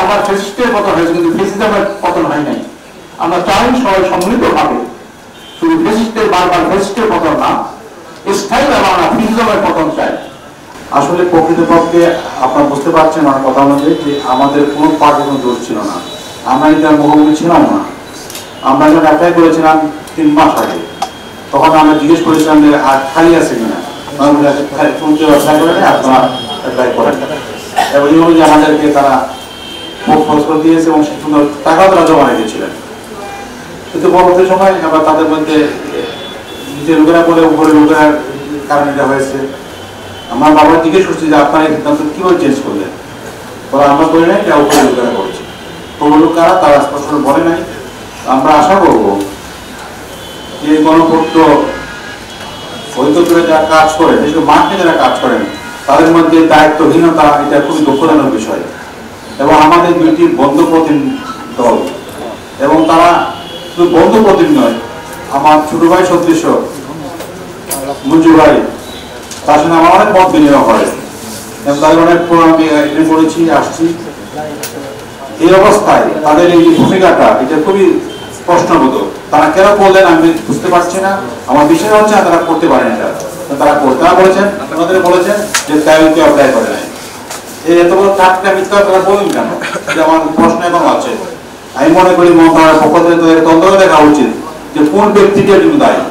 বারবার ফ্যাসিস্টের পতন হয়েছে, কিন্তু ফ্যাসিজমের পতন হয় নাই। আমরা চাই সবাই সম্মিলিতভাবে শুধু ফ্যাসিস্টের বারবার ফ্যাসিস্টের পতন না, স্থায়ীভাবে আমরা ফ্যাসিজমের পতন চাই। আসলে প্রকৃতপক্ষে আপনারা বুঝতে পারছেন আমার কথা অনুযায়ী যে আমাদের কোনো পার্টির কোনো দোষ ছিল না, আমরা এটার মুখোমুখি ছিলাম না। আমরা যখন অ্যাপ্লাই করেছিলাম 3 মাস আগে, তখন আমরা জিজ্ঞেস করেছিলাম যে আর খালি আছে কিনা, অ্যাপ্লাই করে নেই, আপনারা অ্যাপ্লাই করেন। এবং এই অনুযায়ী আমাদেরকে তারা খুব খরচ করে দিয়েছে এবং সুন্দর টাকাও তারা জমা রেখেছিলেন। কিন্তু পরবর্তী সময় আবার তাদের মধ্যে নিজের লোকেরা বলে উপরে লোকের কারণে এটা হয়েছে। আমার বাবা জিজ্ঞেস করছি যে আপনার এই সিদ্ধান্ত কিভাবে চেঞ্জ করলেন, বলে আমরা করি নাই, এটা উপরে লোকেরা করছে। উপরে লোকেরা তারা স্পষ্ট বলে নাই। আমরা আশা করবো যে গণপূর্ত ঐক্য করে যারা কাজ করে, বিশেষ করে মাঠে যারা কাজ করেন, তাদের মধ্যে দায়িত্বহীনতা এটা খুবই দুঃখজনক বিষয়। এবং আমাদের 2টি বন্ধ প্রতিনিধি দল, এবং তারা শুধু বন্ধ প্রতিনিধি নয়, আমার ছোট ভাই সদৃশ্য মঞ্জু ভাই, তার সঙ্গে আমার অনেক মত বিনিময় হয় এবং তাদের অনেক আমি করেছি আসছি। এই অবস্থায় তাদের এই ভূমিকাটা এটা খুবই প্রশ্নবোধক। তারা কেন করলেন আমি বুঝতে পারছি না। আমার বিষয় হচ্ছে তারা করতে পারেন এটা, তারা বলেছেন, আপনাদের বলেছেন যে তাইকে অ্যাপ্লাই করে নাই। এই এত বড় টাটকা মিথ্যা তারা বলেন কেন, এটা আমার প্রশ্ন এখন আছে। আমি মনে করি মন্ত্রণালয়ের পক্ষ থেকে তাদের তদন্ত দেখা উচিত যে কোন ব্যক্তিদের জন্য দায়ী।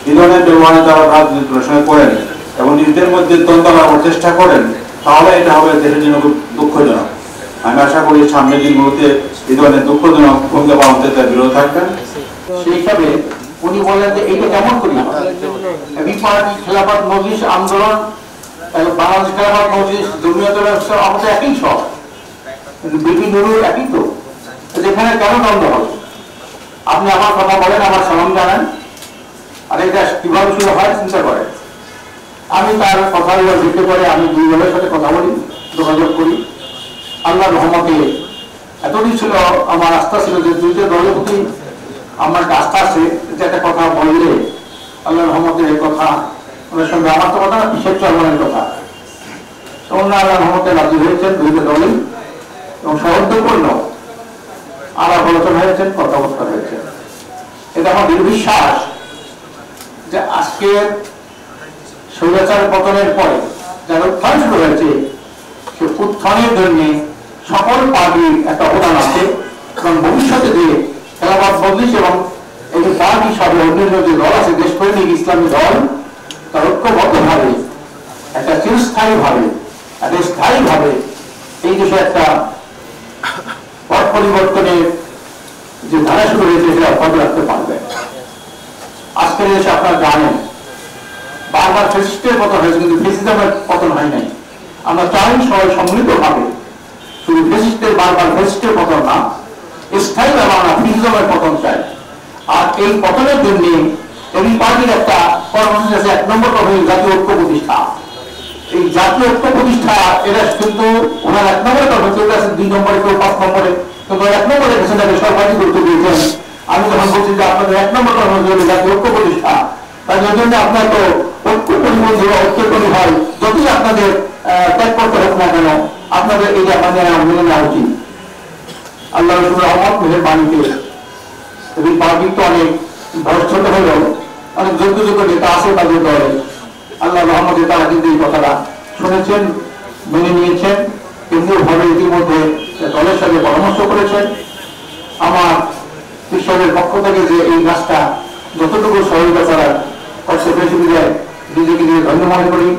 এই ধরনের ব্যবহারে তারা রাজনীতির সঙ্গে করেন এবং নিজেদের মধ্যে দ্বন্দ্ব লাগানোর চেষ্টা করেন, তাহলে এটা হবে দেশের জন্য খুব দুঃখজনক। আমি আশা করি সামনের দিনগুলোতে এই ধরনের দুঃখজনক ভূমিকা পালন করতে বিরত থাকবেন। সেই হিসাবে উনি বলেন যে এইটা কেমন করি খেলাফত মজলিস আন্দোলন, বাংলাদেশ খেলাফত মজলিস, জমিয়তুল ইসলাম আমাদের একই সব, কিন্তু বিপি নুরুল একই। তো যেখানে কেন দ্বন্দ্ব হবে? আপনি আমার কথা বলেন, আমার সালাম জানান, আর এটা কিভাবে শুরু হয় চিন্তা করেন। আমি তার কথাগুলো ভিত্তি করে আমি 2 জনের সাথে কথা বলি, যোগাযোগ করি। আল্লাহ রহমতে এতদিন ছিল আমার আস্থা ছিল যে 2টা দলের প্রতি আমার একটা আস্থা আছে, যে একটা কথা বললে আল্লাহ রহমতের এই কথা ওনার সঙ্গে আমার তো কথা না, কিসের চলমানের কথা। তো ওনারা আল্লাহ রহমতে রাজি হয়েছেন 2টা দলই, এবং সহযোগপূর্ণ আলাপ আলোচনা হয়েছেন, কথাবার্তা হয়েছে। এটা আমার দৃঢ় বিশ্বাস যে আজকে স্বৈরাচার পতনের পরে যারা উত্থান শুরু হয়েছে, সে উত্থানের জন্য সকল পার্টির একটা অবদান আছে, এবং ভবিষ্যতে যে খেলাফত মজলিস এবং এই যে পার্টি সব অন্যান্য যে দল আছে, দেশপ্রেমিক ইসলামী দল, তার ঐক্যবদ্ধভাবে একটা চিরস্থায়ীভাবে একটা স্থায়ীভাবে এই দেশে একটা পথ পরিবর্তনের যে ধারা শুরু হয়েছে সেটা অব্যাহত রাখতে পারবে। আজকের দেশে আপনারা জানেন বারবার ফ্যাসিস্টের পতন হয়েছে, কিন্তু ফ্যাসিজমের পতন হয় নাই। আমরা চাই সবাই সম্মিলিতভাবে শুধু ফ্যাসিস্টের বারবার ফ্যাসিস্টের পতন না, স্থায়ীভাবে আমরা ফ্যাসিজমের পতন চাই। আর এই পতনের জন্য এই পার্টির একটা কর্মসূচি আছে, 1 নম্বর কর্মসূচি জাতীয় ঐক্য প্রতিষ্ঠা। এই জাতীয় ঐক্য প্রতিষ্ঠা এটা কিন্তু ওনার 1 নম্বরে কর্মসূচি আছে, 2 নম্বরে কেউ 5 নম্বরে, কিন্তু 1 নম্বরে সেটাকে সরকারি গুরুত্ব দিয়েছেন। আমি যখন বলছি যে আপনাদের 1 নম্বর কর্মসূচি জাতীয় ঐক্য প্রতিষ্ঠা, তাই জন্য আপনার তো ঐক্য পরিবন্ধী বা ঐক্যকরী হয়, যতই আপনাদের ত্যাগ করতে হোক না কেন, আপনাদের এই জায়গায় মেনে নেওয়া উচিত। আল্লাহ রসুল রহমত মেহেরবানিতে এই পার্টি তো অনেক বয়স ছোট হলেও অনেক যোগ্য নেতা আছে তাদের দলে। আল্লাহ রহমতে তারা কিন্তু এই কথাটা শুনেছেন, মেনে নিয়েছেন, কেন্দ্রীয়ভাবে ইতিমধ্যে দলের সাথে পরামর্শ করেছেন। আমার ঈশ্বরের পক্ষ থেকে যে এই কাজটা যতটুকু সহযোগিতা করার করতে পেরেছি, নিজেকে ধন্য মনে করি।